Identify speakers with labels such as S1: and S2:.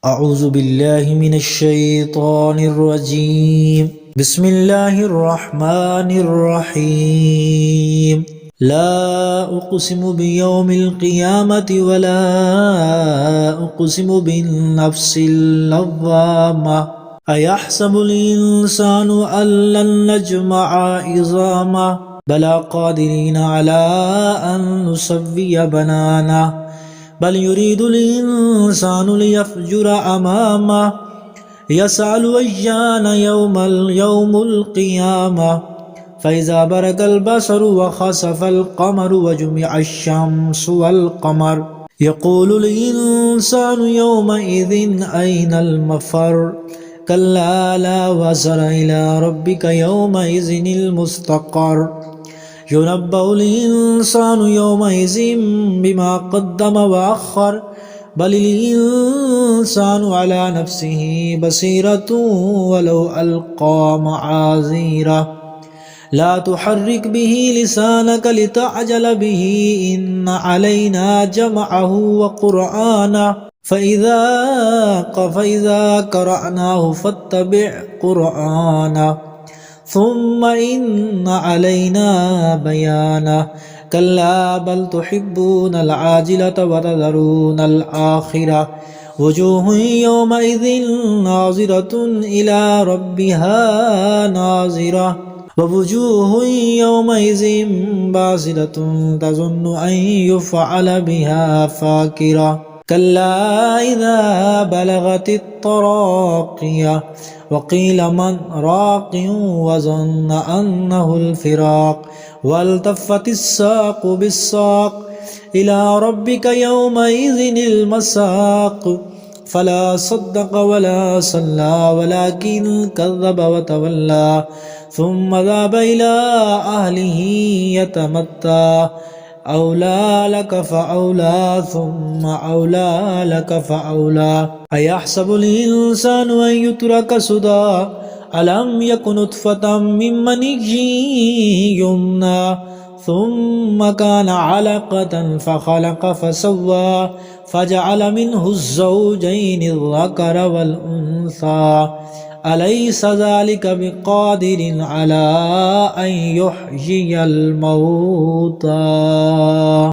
S1: أعوذ بالله من الشيطان الرجيم بسم الله الرحمن الرحيم لا أقسم بيوم القيامة ولا أقسم بالنفس اللوامة أيحسب الإنسان أن لن نجمع عظامه بلى قادرين على أن نسوي بنانه بل يريد الإنسان ليفجر أمامه يسأل أيان يوم القيامة فإذا برق البصر وخسف القمر وجمع الشمس والقمر يقول الإنسان يومئذ أين المفر كلا لا وزر إلى ربك يومئذ المستقر ينبأ الإنسان يومئذ بما قدم وأخر بل الإنسان على نفسه بصيرة ولو ألقى معاذيره لا تحرك به لسانك لتعجل به إن علينا جمعه وقرآنه فإذا قرأناه فاتبع قرآنه ثم إن علينا بيانه كلا بل تحبون العاجلة وتذرون الآخرة وجوه يومئذ ناظرة إلى ربها ناظرة ووجوه يومئذ باسرة تظن أن يفعل بها فاكرة كلا إذا بلغت التراقية وقيل من راق وظن أنه الفراق والتفت الساق بالساق إلى ربك يومئذ المساق فلا صدق ولا صلى ولكن كذب وتولى ثم ذهب إلى أهله يتمتع أولى لك فأولى ثم أولى لك فأولى أيحسب الإنسان أن يترك سدى ألم يكن نطفة من مني يمنى ثم كان علقة فخلق فسوى فجعل منه الزوجين الذكر والأنثى أليس ذلك بقادر على أن يحيي الموتى